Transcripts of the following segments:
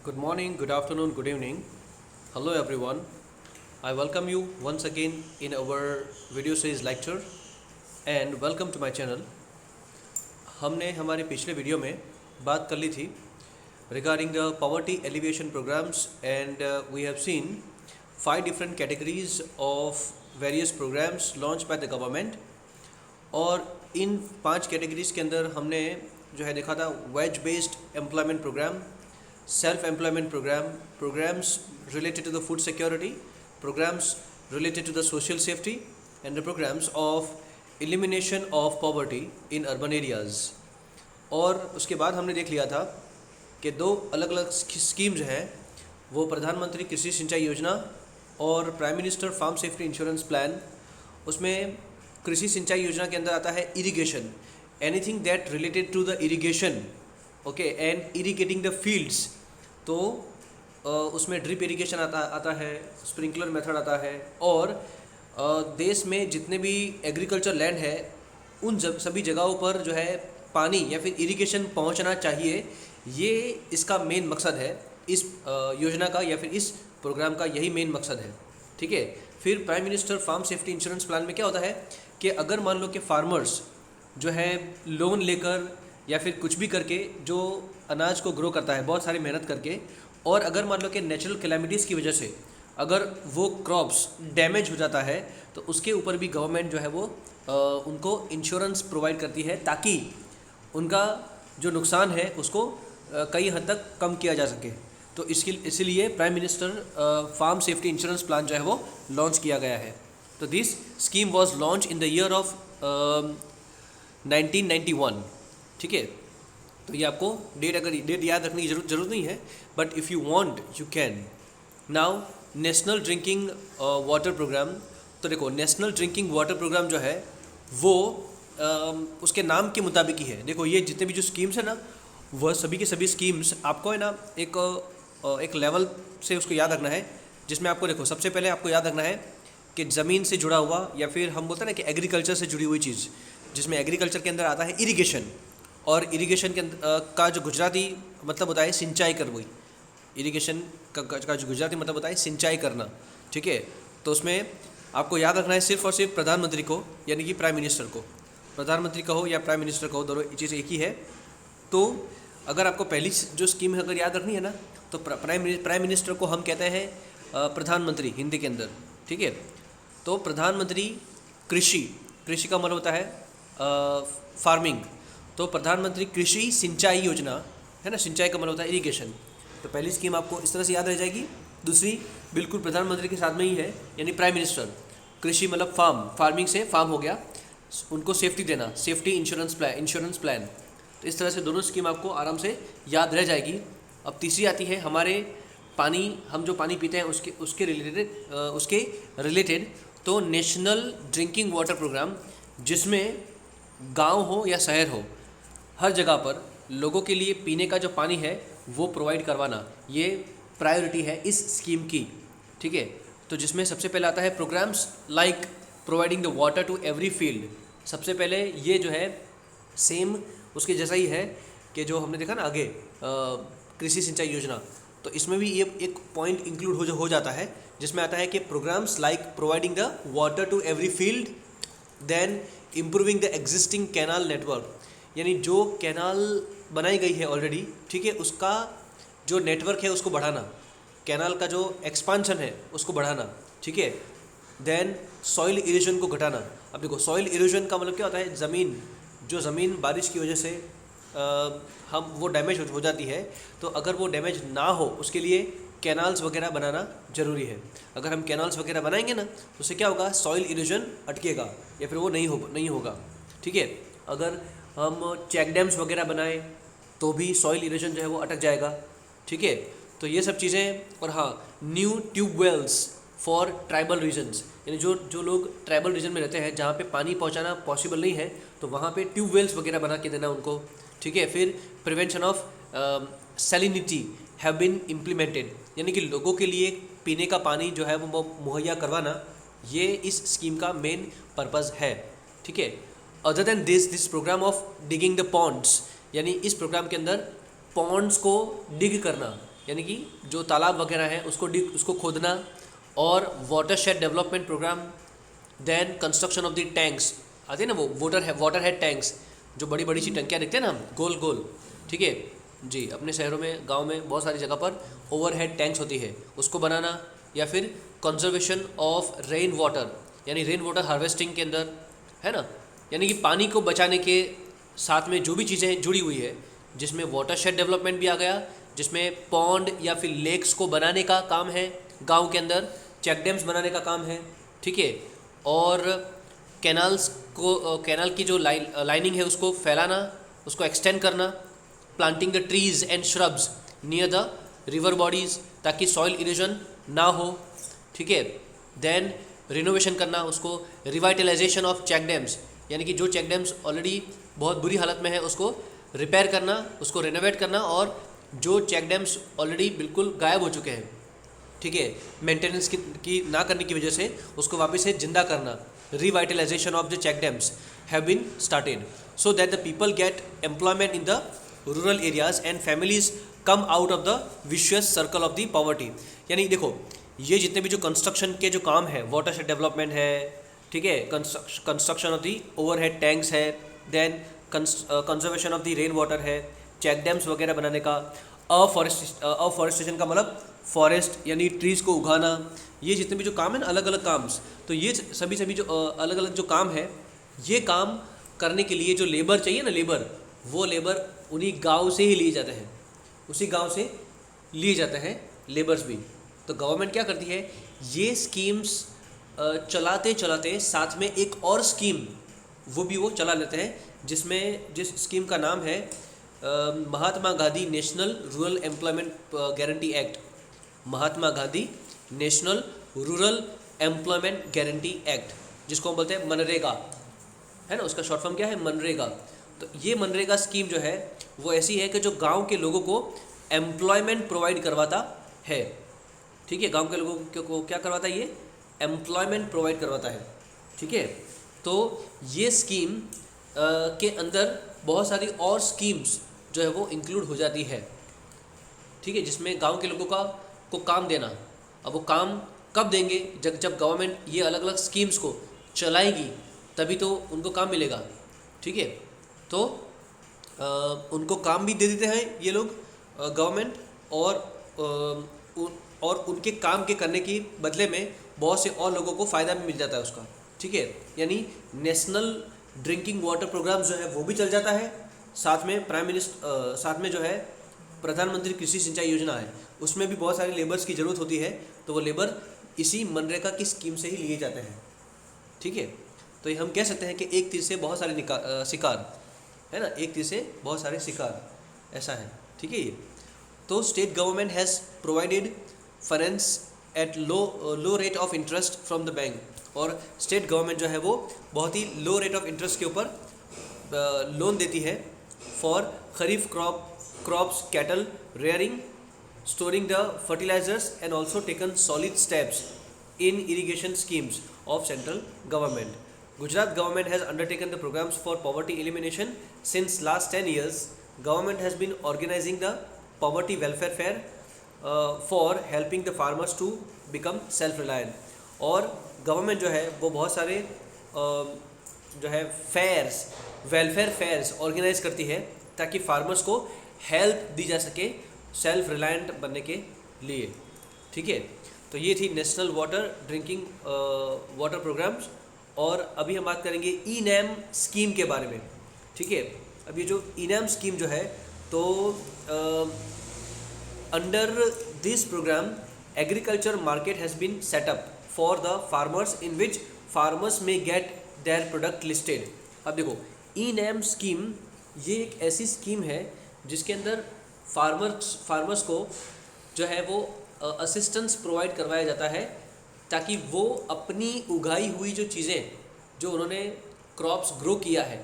Good morning, good afternoon, good evening. Hello everyone. I welcome you once again in our video series lecture and welcome to my channel. हमने हमारे पिछले video में बात कर ली थी regarding the poverty alleviation programs and we have seen 5 different categories of various programs launched by the government और इन 5 categories के अंदर हमने जो है देखा था wage based employment programme, self employment programme, programmes related to the food security, programmes related to the social safety and the programmes of elimination of poverty in urban areas. और उसके बाद हमने देख लिया था कि 2 अलग अलग स्कीम्स हैं, वो प्रधानमंत्री कृषि सिंचाई योजना और prime minister farm safety insurance plan. उसमें कृषि सिंचाई योजना के अंदर आता है irrigation, anything that related to the irrigation, okay, and irrigating the fields. तो उसमें ड्रिप इरिगेशन आता है, स्प्रिंकलर मेथड आता है और देश में जितने भी एग्रीकल्चर लैंड है उन सभी जगहों पर जो है पानी या फिर इरिगेशन पहुंचना चाहिए। ये इसका मेन मकसद है, इस योजना का या फिर इस प्रोग्राम का यही मेन मकसद है, ठीक है। फिर prime minister farm safety insurance plan में क्या होता है कि अगर मान लो कि फार्मर्स जो है लोन लेकर या फिर कुछ भी करके जो अनाज को ग्रो करता है बहुत सारी मेहनत करके, और अगर मान लो कि नेचुरल कैलेमिटीज़ की वजह से अगर वो क्रॉप्स डैमेज हो जाता है तो उसके ऊपर भी गवर्नमेंट जो है वो उनको इंश्योरेंस प्रोवाइड करती है ताकि उनका जो नुकसान है उसको कई हद तक कम किया जा सके। तो इसीलिए prime minister farm safety insurance plan जो है वो लॉन्च किया गया है। तो this scheme was launch in the year of 1991, ठीक है। तो ये आपको डेट याद रखने की जरूरत नहीं है, but if you want you can. Now national drinking water programme. तो देखो नेशनल ड्रिंकिंग वाटर प्रोग्राम जो है वो उसके नाम के मुताबिक ही है। देखो ये जितने भी जो स्कीम्स है ना, वह सभी के सभी स्कीम्स आपको है ना एक लेवल से उसको याद रखना है, जिसमें आपको देखो सबसे पहले आपको याद रखना है कि ज़मीन से जुड़ा हुआ या फिर हम बोलते हैं ना कि एग्रीकल्चर से जुड़ी हुई चीज़, जिसमें एग्रीकल्चर के अंदर आता है इरिगेशन, और इरिगेशन के का जो गुजराती मतलब होता है सिंचाई करना। इरिगेशन का जो गुजराती मतलब होता है सिंचाई करना, ठीक है। तो उसमें आपको याद रखना है सिर्फ और सिर्फ प्रधानमंत्री को, यानी कि प्राइम मिनिस्टर को, प्रधानमंत्री कहो या प्राइम मिनिस्टर कहो, दोनों चीज़ एक ही है। तो अगर आपको पहली जो स्कीम है अगर याद रखनी है ना, तो प्राइम मिनिस्टर को हम कहते हैं प्रधानमंत्री हिंदी के अंदर, ठीक है। तो प्रधानमंत्री कृषि का मतलब होता है फार्मिंग, तो प्रधानमंत्री कृषि सिंचाई योजना है ना, सिंचाई का मतलब होता है इरिगेशन। तो पहली स्कीम आपको इस तरह से याद रह जाएगी। दूसरी बिल्कुल प्रधानमंत्री के साथ में ही है, यानी प्राइम मिनिस्टर, कृषि मतलब फार्मिंग से फार्म हो गया, उनको सेफ्टी देना, सेफ्टी इंश्योरेंस प्लान। तो इस तरह से दोनों स्कीम आपको आराम से याद रह जाएगी। अब तीसरी आती है हमारे पानी, हम जो पानी पीते हैं उसके रिलेटेड तो नेशनल ड्रिंकिंग वाटर प्रोग्राम, जिसमें गांव हो या शहर हो हर जगह पर लोगों के लिए पीने का जो पानी है वो प्रोवाइड करवाना, ये प्रायोरिटी है इस स्कीम की, ठीक है। तो जिसमें सबसे पहले आता है programmes like providing the water to every field. सबसे पहले ये जो है सेम उसके जैसा ही है कि जो हमने देखा ना आगे कृषि सिंचाई योजना, तो इसमें भी ये एक पॉइंट इंक्लूड हो जाता है, जिसमें आता है कि programmes like providing the water to every field, then improving the existing canal network, यानी जो कैनाल बनाई गई है ऑलरेडी, ठीक है, उसका जो नेटवर्क है उसको बढ़ाना, कैनाल का जो एक्सपांशन है उसको बढ़ाना, ठीक है। देन सॉइल इरोजन को घटाना। अब देखो सॉइल इरोजन का मतलब क्या होता है, ज़मीन बारिश की वजह से हम वो डैमेज हो जाती है, तो अगर वो डैमेज ना हो उसके लिए कैनाल्स वगैरह बनाना ज़रूरी है। अगर हम कैनाल्स वगैरह बनाएंगे ना तो उससे क्या होगा, सॉइल इरोजन अटकेगा या फिर वो नहीं होगा, ठीक है। अगर हम चेक डैम्स वगैरह बनाएं तो भी सॉइल इरोजन जो है वो अटक जाएगा, ठीक है। तो ये सब चीज़ें, और हाँ, new tubewells for tribal regions, यानी जो लोग ट्राइबल रीजन में रहते हैं जहाँ पे पानी पहुँचाना पॉसिबल नहीं है, तो वहाँ पे ट्यूबवेल्स वगैरह बना के देना उनको, ठीक है। फिर prevention of salinity have been implemented, यानी कि लोगों के लिए पीने का पानी जो है वो मुहैया करवाना, ये इस स्कीम का मेन पर्पज़ है, ठीक है। Other than this programme of digging the ponds, यानी इस प्रोग्राम के अंदर पॉन्ड्स को डिग करना, यानी कि जो तालाब वगैरह हैं उसको खोदना, और watershed development programme, then construction of the tanks, आते हैं ना वो वाटर हेड टैंक्स, जो बड़ी बड़ी सी टंकियाँ देखते हैं ना हम, गोल गोल, ठीक है जी, अपने शहरों में, गांव में बहुत सारी जगह पर ओवरहेड टैंक्स होती है, उसको बनाना, या फिर कंजर्वेशन ऑफ रेन वाटर, यानी रेन वाटर हार्वेस्टिंग के अंदर, है ना, यानी कि पानी को बचाने के साथ में जो भी चीज़ें जुड़ी हुई है, जिसमें वाटर शेड डेवलपमेंट भी आ गया, जिसमें पॉन्ड या फिर लेक्स को बनाने का काम है गांव के अंदर, चेक डैम्स बनाने का काम है, ठीक है, और कैनाल की जो लाइनिंग है उसको फैलाना, उसको एक्सटेंड करना, planting the trees and shrubs near the river bodies ताकि सॉइल इरोजन ना हो, ठीक है, देन रिनोवेशन करना, उसको रिवाइटलाइजेशन ऑफ चेक डैम्स, यानी कि जो चेक डैम्स ऑलरेडी बहुत बुरी हालत में है उसको रिपेयर करना, उसको रिनोवेट करना, और जो चेक डैम्स ऑलरेडी बिल्कुल गायब हो चुके हैं, ठीक है, मेंटेनेंस की ना करने की वजह से उसको वापस से जिंदा करना, revitalisation of the check dams have been started so that the people get employment in the rural areas and families come out of the vicious circle of the poverty. यानी देखो, ये जितने भी जो कंस्ट्रक्शन के जो काम है, वाटर शेड डेवलपमेंट है, ठीक है, construction of the overhead tanks है, then conservation of the rain water है, चेक डैम्स वगैरह बनाने का, अफॉरेस्टेशन का मतलब फॉरेस्ट यानी ट्रीज़ को उगाना, ये जितने भी जो काम है ना, अलग अलग काम्स, तो ये सभी जो अलग अलग जो काम है, ये काम करने के लिए जो लेबर चाहिए ना, वो लेबर उन्हीं गांव से ही लिए जाते हैं, उसी गांव से लिए जाते हैं लेबर्स भी। तो गवर्नमेंट क्या करती है, ये स्कीम्स चलाते चलाते साथ में एक और स्कीम वो चला लेते हैं, जिस स्कीम का नाम है Mahatma Gandhi National Rural Employment Guarantee Act, Mahatma Gandhi National Rural Employment Guarantee Act, जिसको हम बोलते हैं मनरेगा, है ना, उसका शॉर्ट फॉर्म क्या है, मनरेगा। तो ये मनरेगा स्कीम जो है वो ऐसी है कि जो गांव के लोगों को एम्प्लॉयमेंट प्रोवाइड करवाता है, ठीक है, गांव के लोगों को क्या करवाता है, ये एम्प्लॉयमेंट प्रोवाइड करवाता है, ठीक है। तो ये स्कीम के अंदर बहुत सारी और स्कीम्स जो है वो इंक्लूड हो जाती है, ठीक है, जिसमें गांव के लोगों को काम देना। अब वो काम कब देंगे, जब गवर्नमेंट ये अलग अलग स्कीम्स को चलाएगी तभी तो उनको काम मिलेगा, ठीक है। तो उनको काम भी दे देते हैं ये लोग गवर्नमेंट, और उनके काम के करने की बदले में बहुत से और लोगों को फ़ायदा भी मिल जाता है उसका, ठीक है। यानी नेशनल ड्रिंकिंग वाटर प्रोग्राम जो है वो भी चल जाता है, साथ में जो है प्रधानमंत्री कृषि सिंचाई योजना है, उसमें भी बहुत सारे लेबर्स की ज़रूरत होती है, तो वो लेबर इसी मनरेगा की स्कीम से ही लिए जाते हैं, ठीक है। तो ये हम कह सकते हैं कि एक तीर से बहुत सारे शिकार, है ना, एक तीर से बहुत सारे शिकार, ऐसा है, ठीक है। ये तो state government has provided finance at low rate of interest from the bank, और स्टेट गवर्नमेंट जो है वो बहुत ही लो रेट ऑफ इंटरेस्ट के ऊपर लोन देती है for kharif crops, cattle rearing, storing the fertilizers, and also taken solid steps in irrigation schemes of central government. Gujarat government has undertaken the programs for poverty elimination since last 10 years. Government has been organizing the poverty welfare fair for helping the farmers to become self-reliant. और government जो है वो बहुत सारे जो है fears, welfare fears organise करती है ताकि फार्मर्स को हेल्प दी जा सके सेल्फ रिलायंट बनने के लिए, ठीक है। तो ये थी नेशनल ड्रिंकिंग वाटर प्रोग्राम्स। और अभी हम बात करेंगे ई-नैम स्कीम के बारे में, ठीक है। अब ये जो ई-नैम स्कीम जो है, तो under this programme agriculture market has been set up for the farmers in which farmers में गेट देयर प्रोडक्ट लिस्टेड। अब देखो, ई-नैम स्कीम ये एक ऐसी स्कीम है जिसके अंदर फार्मर्स को जो है वो असिस्टेंस प्रोवाइड करवाया जाता है ताकि वो अपनी उगाई हुई जो चीज़ें, जो उन्होंने क्रॉप्स ग्रो किया है,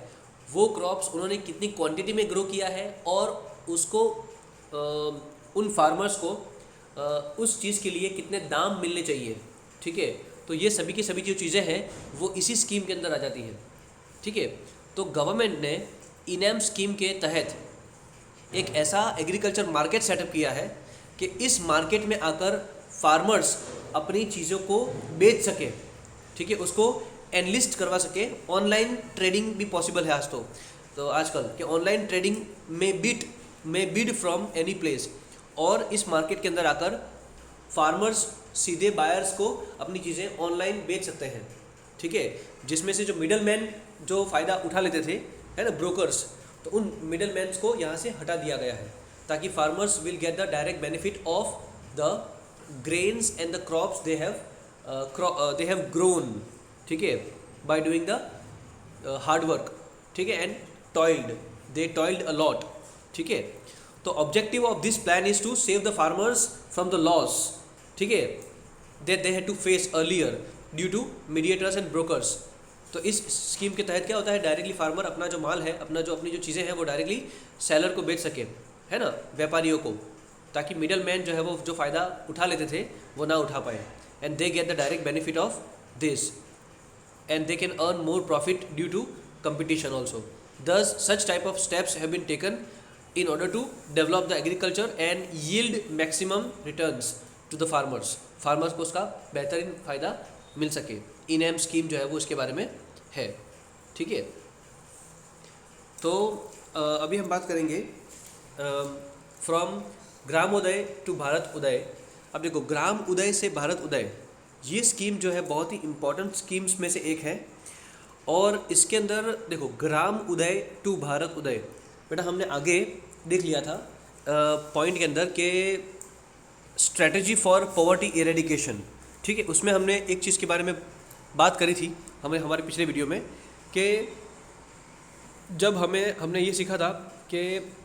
वो क्रॉप्स उन्होंने कितनी क्वांटिटी में ग्रो किया है और उसको उन फार्मर्स को उस चीज़ के लिए कितने दाम मिलने चाहिए, ठीक है। तो ये सभी की सभी जो चीज़ें हैं वो इसी स्कीम के अंदर आ जाती है, ठीक है। तो गवर्नमेंट ने ई-नैम स्कीम के तहत एक ऐसा एग्रीकल्चर मार्केट सेटअप किया है कि इस मार्केट में आकर फार्मर्स अपनी चीज़ों को बेच सके, ठीक है, उसको एनलिस्ट करवा सके। ऑनलाइन ट्रेडिंग भी पॉसिबल है आज तो आजकल कि ऑनलाइन ट्रेडिंग में बिड फ्रॉम एनी प्लेस, और इस मार्केट के अंदर आकर फार्मर्स सीधे बायर्स को अपनी चीज़ें ऑनलाइन बेच सकते हैं, ठीक है। जिसमें से जो मिडल मैन जो फ़ायदा उठा लेते थे, है ना, ब्रोकर्स, तो उन मिडल मैन्स को यहाँ से हटा दिया गया है ताकि farmers will get the direct benefit of the grains and the crops they have grown, ठीक है, by doing the hard work, ठीक है, and they toiled a lot, ठीक है। तो objective of this plan is to save the farmers from the loss, ठीक है, that they had to face earlier due to mediators and brokers. तो इस scheme के तहत क्या होता है, डायरेक्टली फार्मर अपना जो माल है, अपनी जो चीज़ें हैं वो डायरेक्टली सेलर को बेच सके, है ना, व्यापारियों को, ताकि मिडल मैन जो है वो जो फ़ायदा उठा लेते थे वो ना उठा पाए, and they get the direct benefit of this and they can earn more profit due to competition also. Thus, such type of steps have been taken in order to develop the agriculture and yield maximum returns to the farmers. Farmers को उसका बेहतरीन फ़ायदा मिल सके। इनएम scheme जो है वो इसके बारे में है, ठीक है। तो अभी हम बात करेंगे फ्रॉम ग्रामोदय टू भारत उदय। अब देखो, ग्राम उदय से भारत उदय, ये स्कीम जो है बहुत ही इम्पॉर्टेंट स्कीम्स में से एक है, और इसके अंदर देखो ग्राम उदय टू भारत उदय, बेटा हमने आगे देख लिया था पॉइंट के अंदर के स्ट्रेटजी फॉर पॉवर्टी इरेडिकेशन, ठीक है। उसमें हमने एक चीज़ के बारे में बात करी थी हमारे पिछले वीडियो में कि जब हमने ये सीखा था कि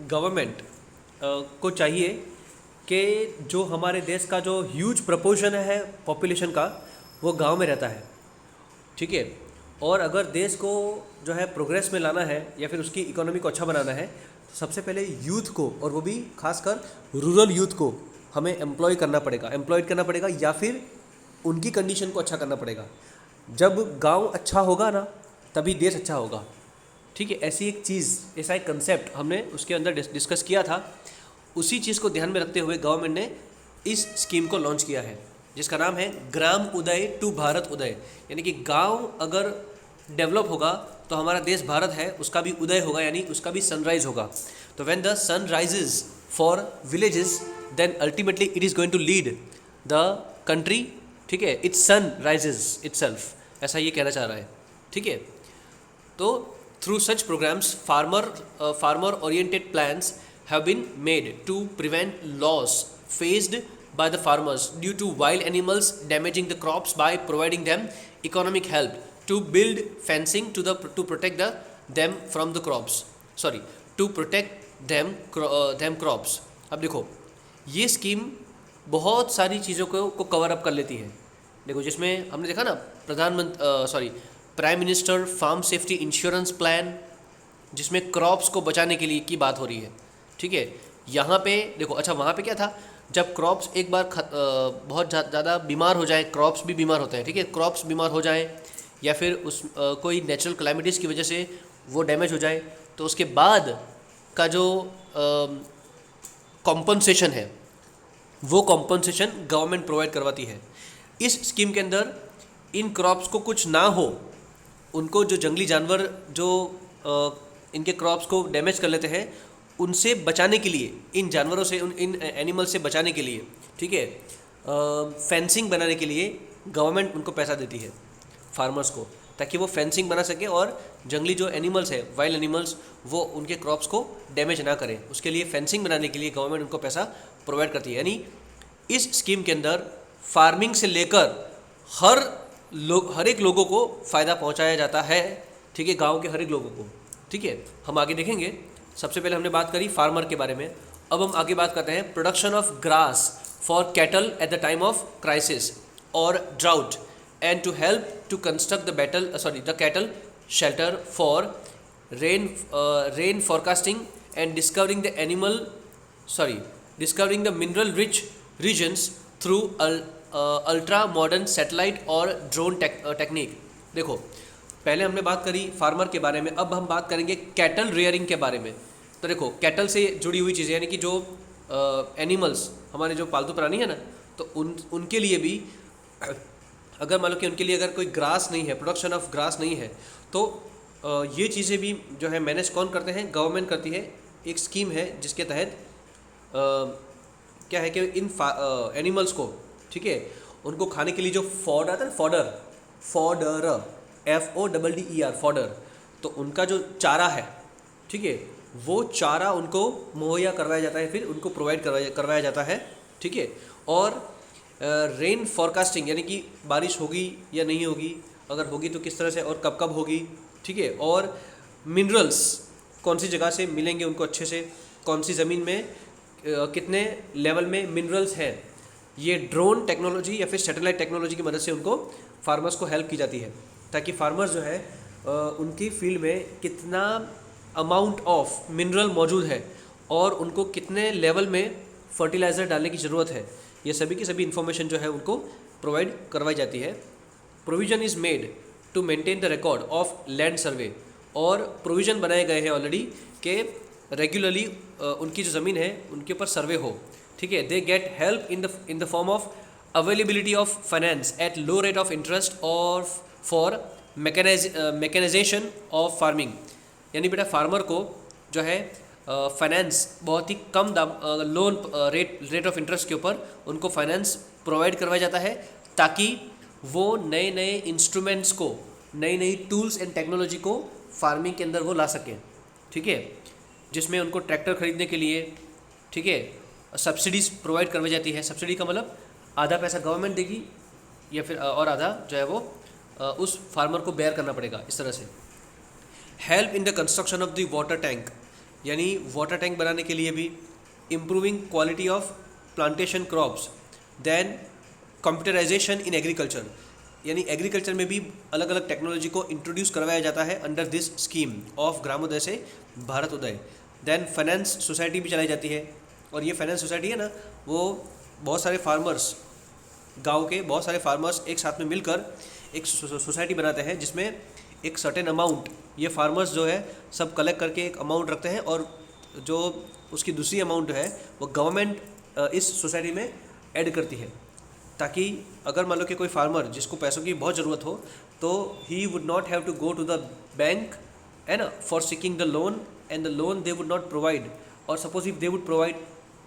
गवर्नमेंट को चाहिए कि जो हमारे देश का जो ह्यूज प्रपोर्शन है पॉपुलेशन का वो गांव में रहता है, ठीक है, और अगर देश को जो है प्रोग्रेस में लाना है या फिर उसकी इकोनॉमी को अच्छा बनाना है तो सबसे पहले यूथ को, और वो भी खासकर रूरल यूथ को हमें एम्प्लॉयड करना पड़ेगा या फिर उनकी कंडीशन को अच्छा करना पड़ेगा। जब गांव अच्छा होगा ना तभी देश अच्छा होगा, ठीक है। ऐसी एक चीज़, ऐसा एक कंसेप्ट हमने उसके अंदर डिस्कस किया था। उसी चीज़ को ध्यान में रखते हुए गवर्नमेंट ने इस स्कीम को लॉन्च किया है जिसका नाम है ग्राम उदय टू भारत उदय। यानी कि गांव अगर डेवलप होगा तो हमारा देश भारत है उसका भी उदय होगा, यानी उसका भी सनराइज होगा। तो when the sun rises for villages then ultimately it is going to lead the country, ठीक है, इट्स सन राइजेज इटसेल्फ, ऐसा ये कहना चाह रहा है, ठीक है। तो through such programmes farmer oriented plans have been made to prevent loss faced by the farmers due to wild animals damaging the crops by providing them economic help to build fencing to protect them from the crops, to protect them crops। अब देखो ये scheme बहुत सारी चीज़ों को cover up कर लेती है। देखो जिसमें हमने देखा ना prime minister farm safety insurance plan, जिसमें क्रॉप्स को बचाने के लिए की बात हो रही है, ठीक है। यहाँ पे देखो, अच्छा वहाँ पे क्या था, जब क्रॉप्स एक बार बहुत ज़्यादा बीमार हो जाए, क्रॉप्स भी बीमार होते हैं, ठीक है, क्रॉप्स बीमार हो जाए या फिर कोई नेचुरल क्लाइमिटीज़ की वजह से वो डैमेज हो जाए, तो उसके बाद का जो कॉम्पनसेशन है वो कॉम्पनसेशन गवर्नमेंट प्रोवाइड करवाती है। इस स्कीम के अंदर इन क्रॉप्स को कुछ ना हो, उनको जो जंगली जानवर जो इनके क्रॉप्स को डैमेज कर लेते हैं उनसे बचाने के लिए, इन जानवरों से, इन एनिमल से बचाने के लिए, ठीक है, फेंसिंग बनाने के लिए गवर्नमेंट उनको पैसा देती है फार्मर्स को, ताकि वो फेंसिंग बना सके और जंगली जो एनिमल्स है, वाइल्ड एनिमल्स, वो उनके क्रॉप्स को डैमेज ना करें। उसके लिए फेंसिंग बनाने के लिए गवर्नमेंट उनको पैसा प्रोवाइड करती है। यानी इस स्कीम के अंदर फार्मिंग से लेकर हर एक लोगों को फ़ायदा पहुँचाया जाता है, ठीक है, गाँव के हर एक लोगों को, ठीक है। हम आगे देखेंगे। सबसे पहले हमने बात करी फार्मर के बारे में, अब हम आगे बात करते हैं production of grass for cattle at the time of crisis और drought and to help to construct the cattle shelter for rain forecasting and discovering the mineral rich regions through ultra modern satellite और drone technique. देखो पहले हमने बात करी farmer के बारे में, अब हम बात करेंगे कैटल रेयरिंग के बारे में। तो देखो कैटल से जुड़ी हुई चीज़ें, यानी कि जो एनिमल्स, हमारे जो पालतू प्राणी है ना, तो उनके लिए भी अगर मान लो कि उनके लिए अगर कोई ग्रास नहीं है, प्रोडक्शन ऑफ ग्रास नहीं है, तो ये चीज़ें भी जो है मैनेज कौन करते हैं, गवर्नमेंट करती है। एक स्कीम है जिसके तहत क्या है कि इन एनिमल्स को, ठीक है, उनको खाने के लिए जो फॉड आता है, फॉडर FODDER फॉडर, तो उनका जो चारा है, ठीक है, वो चारा उनको मुहैया करवाया जाता है, फिर उनको प्रोवाइड करवाया जाता है, ठीक है। और रेन फॉरकास्टिंग, यानी कि बारिश होगी या नहीं होगी, अगर होगी तो किस तरह से और कब कब होगी, ठीक है। और मिनरल्स कौन सी जगह से मिलेंगे उनको अच्छे से, कौन सी ज़मीन में कितने लेवल में मिनरल्स हैं, ये ड्रोन टेक्नोलॉजी या फिर सैटेलाइट टेक्नोलॉजी की मदद से उनको फार्मर्स को हेल्प की जाती है, ताकि फार्मर्स जो है उनकी फील्ड में कितना अमाउंट ऑफ मिनरल मौजूद है और उनको कितने लेवल में फर्टिलाइज़र डालने की ज़रूरत है, ये सभी की सभी इन्फॉर्मेशन जो है उनको प्रोवाइड करवाई जाती है। Provision is made to maintain the record of land survey, और प्रोविज़न बनाए गए हैं ऑलरेडी कि रेगुलरली उनकी जो ज़मीन है उनके ऊपर सर्वे हो, ठीक है। They get help in the form of availability of finance at low rate of interest और फॉर मैकेनाइजेशन ऑफ फार्मिंग, यानी बेटा फार्मर को जो है फाइनेंस बहुत ही कम दाम लोन रेट ऑफ इंटरेस्ट के ऊपर उनको फाइनेंस प्रोवाइड करवाया जाता है, ताकि वो नए नए इंस्ट्रूमेंट्स को, नई नई टूल्स एंड टेक्नोलॉजी को फार्मिंग के अंदर वो ला सकें, ठीक है। जिसमें उनको ट्रैक्टर खरीदने के लिए, ठीक है, सब्सिडीज़ प्रोवाइड करवाई जाती है। सब्सिडी का मतलब आधा पैसा गवर्नमेंट देगी या फिर और आधा जो है वो उस फार्मर को बेयर करना पड़ेगा, इस तरह से। Help in the construction of the water tank, यानी वाटर टैंक बनाने के लिए भी, improving quality of plantation crops, then computerisation in agriculture, यानी एग्रीकल्चर में भी अलग अलग टेक्नोलॉजी को इंट्रोड्यूस करवाया जाता है under this scheme of Gramoday से भारत उदय। देन फाइनेंस सोसाइटी भी चलाई जाती है, और ये फाइनेंस सोसाइटी है ना, वो बहुत सारे फार्मर्स, गांव के बहुत सारे फार्मर्स एक साथ में मिलकर एक सोसाइटी बनाते हैं, जिसमें एक सर्टेन अमाउंट ये फार्मर्स जो है सब कलेक्ट करके एक अमाउंट रखते हैं, और जो उसकी दूसरी अमाउंट है वो गवर्नमेंट इस सोसाइटी में ऐड करती है, ताकि अगर मान लो कि कोई फार्मर जिसको पैसों की बहुत ज़रूरत हो, तो he would not have to go to the bank, है ना, for seeking the loan, and the loan they would not provide, और suppose if they would provide,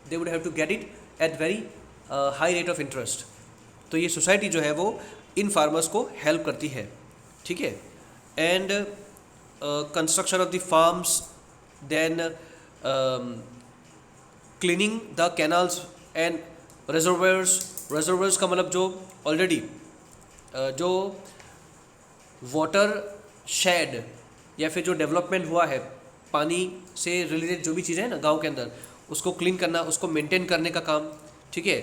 they would have to get it at very high rate of interest. तो ये society जो है वो इन farmers को help करती है, ठीक है। And construction of the farms, then cleaning the canals and reservoirs का मतलब जो ऑलरेडी जो वाटर शेड या फिर जो डेवलपमेंट हुआ है पानी से रिलेटेड जो भी चीज़ें हैं ना गांव के अंदर, उसको क्लीन करना, उसको मेंटेन करने का काम, ठीक है।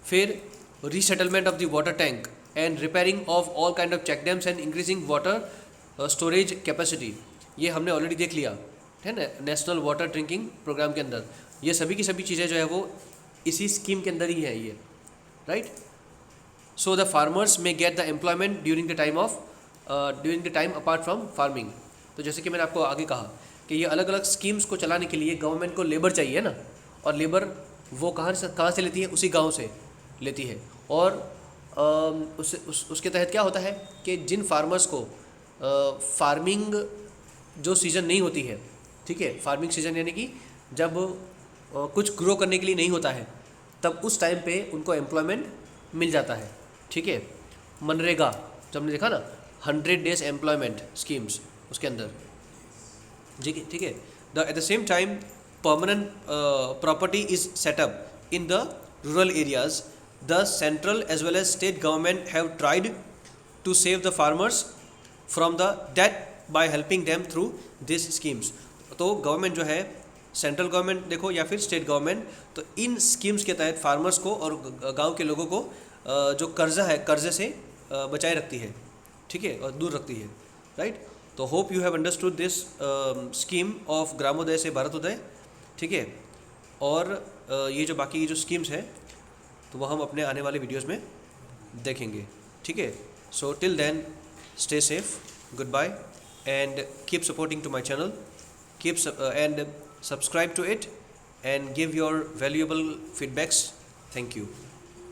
फिर resettlement of the water tank and repairing of all kind of check dams and increasing water storage capacity, ये हमने ऑलरेडी देख लिया है ना नेशनल वाटर ड्रिंकिंग प्रोग्राम के अंदर। ये सभी की सभी चीज़ें जो है वो इसी स्कीम के अंदर ही है ये, राइट। सो द फार्मर्स में get the employment during the time apart from farming. तो जैसे कि मैंने आपको आगे कहा कि ये अलग अलग स्कीम्स को चलाने के लिए गवर्नमेंट को लेबर चाहिए ना, और लेबर वो कहाँ से लेती है, उसी गांव से लेती है। और उसके तहत क्या होता है कि जिन फार्मर्स को फार्मिंग जो सीज़न नहीं होती है, ठीक है, फार्मिंग सीज़न यानी कि जब कुछ ग्रो करने के लिए नहीं होता है, तब उस टाइम पे उनको एम्प्लॉयमेंट मिल जाता है, ठीक है। मनरेगा जब हमने देखा ना 100 डेज एम्प्लॉयमेंट स्कीम्स, उसके अंदर, ठीक है। At the same time permanent property is set up in the rural areas. The central as well as state government have tried to save the farmers from the debt by helping them through this schemes. तो government जो है, central government देखो या फिर state government, तो इन schemes के तहत farmers को और गांव के लोगों को जो कर्जा है, कर्जे से बचाए रखती है, ठीक है, और दूर रखती है, राइट। तो hope you have understood this scheme of Gramoday से भारतोदय, ठीक है। और ये जो बाकी जो स्कीम्स हैं तो वो हम अपने आने वाले वीडियोस में देखेंगे, ठीक है। So till then stay safe, good bye, and keep supporting to my channel, keep and subscribe to it, and give your valuable feedbacks. Thank you.